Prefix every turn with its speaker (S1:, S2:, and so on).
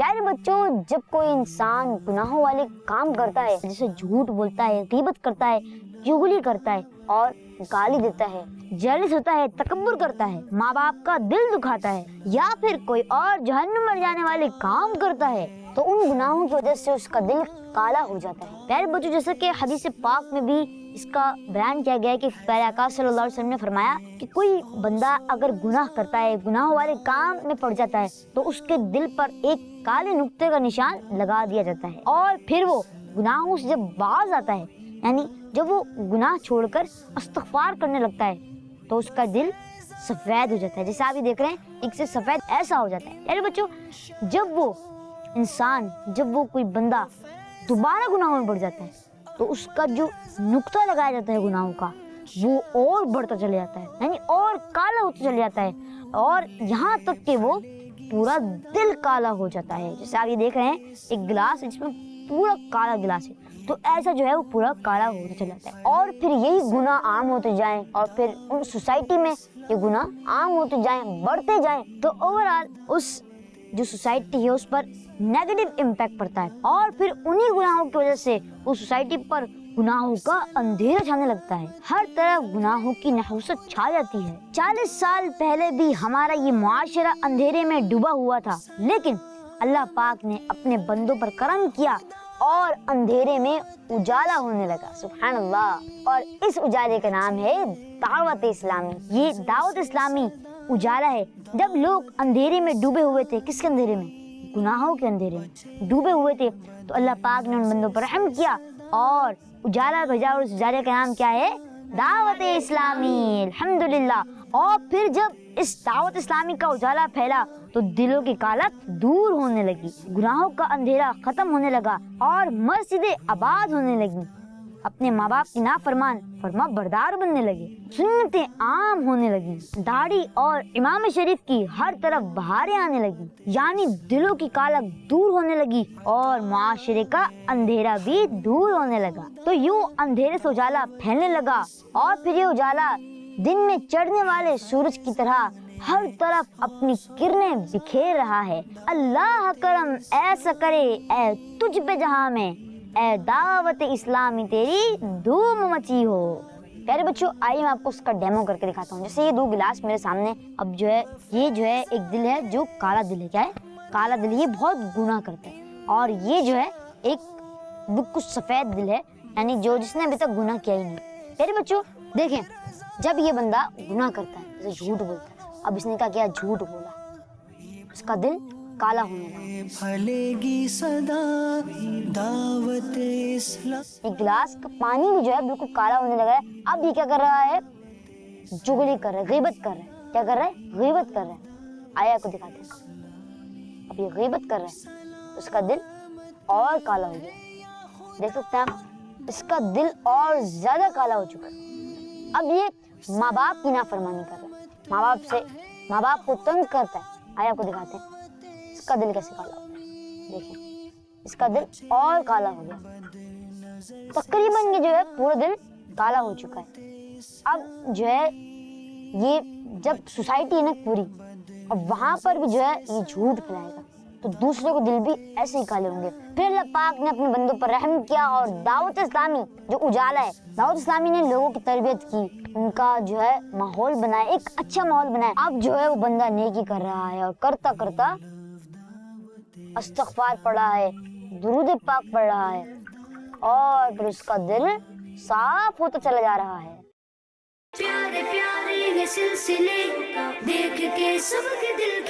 S1: پیارے بچوں، جب کوئی انسان گناہوں والے کام کرتا ہے، جیسے جھوٹ بولتا ہے، غیبت کرتا ہے، چغلی کرتا ہے اور گالی دیتا ہے، جیلس ہوتا ہے، تکبر کرتا ہے، ماں باپ کا دل دکھاتا ہے، یا پھر کوئی اور جہنم میں جانے والے کام کرتا ہے، تو ان گناہوں کی وجہ سے اس کا دل کالا ہو جاتا ہے۔ پیارے بچوں، جیسا کہ حدیث پاک میں بھی اس کا بیان کیا گیا ہے کہ پیارے آقا صلی اللہ علیہ وسلم نے فرمایا کہ کوئی بندہ اگر گناہ کرتا ہے، گناہوں والے کام میں پڑ جاتا ہے، تو اس کے دل پر ایک کالے نقطے کا نشان لگا دیا جاتا ہے، اور پھر وہ گناہوں سے جب باز آتا ہے، یعنی جب وہ گناہ چھوڑ کر استغفار کرنے لگتا ہے، تو اس کا دل سفید ہو جاتا ہے، جیسے آپ یہ دیکھ رہے ہیں ایک سے سفید ایسا ہو جاتا ہے۔ یعنی بچوں، جب وہ کوئی بندہ دوبارہ گناہوں میں پڑ جاتا ہے، تو اس کا جو نقطہ لگایا جاتا ہے گناہوں کا، وہ اور بڑھتا چلے جاتا ہے، یعنی اور کالا ہوتا چلے جاتا ہے، اور یہاں تک کہ وہ پورا دل کالا ہو جاتا ہے۔ جیسے آپ یہ دیکھ رہے ہیں ایک گلاس جس میں پورا کالا گلاس ہے، تو ایسا جو ہے وہ پورا کالا ہوتا چلا جاتا ہے، اور پھر یہی گناہ عام ہوتے جائیں، اور پھر ان سوسائٹی میں یہ گناہ عام ہوتے جائیں، بڑھتے جائیں، تو اوورآل اس جو سوسائٹی ہے اس پر نیگیٹو امپیکٹ پڑتا ہے، اور پھر انہی گناہوں کی وجہ سے اس سوسائٹی پر گناہوں کا اندھیرا چھانے لگتا ہے، ہر طرف گناہوں کی نحوست چھا جاتی ہے۔ 40 سال پہلے بھی ہمارا یہ معاشرہ اندھیرے میں ڈوبا ہوا تھا، لیکن اللہ پاک نے اپنے بندوں پر کرم کیا اور اندھیرے میں اجالا ہونے لگا، سبحان اللہ۔ اور اس اجالے کا نام ہے دعوت اسلامی۔ یہ دعوت اسلامی اجالا ہے۔ جب لوگ اندھیرے میں ڈوبے ہوئے تھے، کس کے اندھیرے میں؟ گناہوں کے اندھیرے میں ڈوبے ہوئے تھے، تو اللہ پاک نے ان بندوں پر رحم کیا اور اجالا بھیجا، اور اس اجالے کا نام کیا ہے؟ دعوت اسلامی، الحمدللہ۔ اور پھر جب اس دعوت اسلامی کا اجالا پھیلا تو دلوں کی کالت دور ہونے لگی، گناہوں کا اندھیرا ختم ہونے لگا، اور مسجدیں آباد ہونے لگی، اپنے ماں باپ کی نافرمان فرما بردار بننے لگے، سنتیں عام ہونے لگی، داڑھی اور امام شریف کی ہر طرف بہاریں آنے لگی، یعنی دلوں کی کالک دور ہونے لگی اور معاشرے کا اندھیرا بھی دور ہونے لگا۔ تو یوں اندھیرے سے اجالا پھیلنے لگا، اور پھر یہ اجالا دن میں چڑھنے والے سورج کی طرح ہر طرف اپنی کرنیں بکھیر رہا ہے۔ اللہ کرم ایسا کرے اے تجھ پہ جہاں میں، اے دعوت اسلامی تیری دھوم مچی ہو۔ پیارے بچوں، آئیے میں آپ کو اس کا ڈیمو کر کے دکھاتا ہوں۔ جیسے یہ 2 گلاس میرے سامنے، اب جو ہے یہ جو ہے ایک دل ہے جو کالا دل ہے، کیا ہے؟ کالا دل، یہ بہت گناہ کرتا ہے، اور یہ جو ہے ایک بالکل سفید دل ہے، یعنی جس نے ابھی تک گناہ کیا ہی نہیں۔ پیارے بچوں دیکھیں، جب یہ بندہ گناہ کرتا ہے، جیسے جھوٹ بولتا ہے، اب اس نے کیا جھوٹ بولا، اس کا دل کالا ہونے لگا۔
S2: پھلے گی صدا دعوت اسلام،
S1: ایک گلاس کا پانی بھی جو ہے بالکل کالا ہونے لگا ہے۔ اب یہ کیا کر رہا ہے؟ چغلی کر رہا ہے، غیبت کر رہا ہے۔ کیا کر رہا ہے؟ غیبت کر رہا ہے۔ آیا کو دکھاتے ہیں، اب یہ غیبت کر رہا ہے، اس کا دل اور کالا ہو گیا، دیکھ سکتے ہیں آپ، اس کا دل اور زیادہ کالا ہو چکا ہے۔ اب یہ ماں باپ کی نافرمانی کر رہا ہے، ماں باپ کو تنگ کرتا ہے۔ آیا کو دکھاتے ہیں اس کا دل کیسے کالا ہو گیا، دیکھیں اس کا دل اور کالا ہو گیا، تقریباً یہ جو ہے پورا دل کالا ہو چکا ہے۔ اب جو ہے یہ جب سوسائٹی ہے نا پوری، اب وہاں پر بھی جو ہے یہ جھوٹ پھیلائے گا، تو دوسروں کے دل بھی ایسے ہی کالے ہوں گے۔ پھر اللہ پاک نے اپنے بندوں پر رحم کیا، اور دعوت اسلامی جو اجالا ہے، دعوت اسلامی نے لوگوں کی تربیت کی، ان کا جو ہے ماحول بنایا، ایک اچھا ماحول بنایا۔ اب جو ہے وہ بندہ نیکی کر رہا ہے، اور کرتا کرتا استغفار پڑھ رہا ہے، درود پاک پڑھ رہا ہے، اور پھر اس کا دل صاف ہوتا چلا جا رہا ہے۔
S3: پیارے پیارے یہ سلسلے دیکھ کے سب کے دل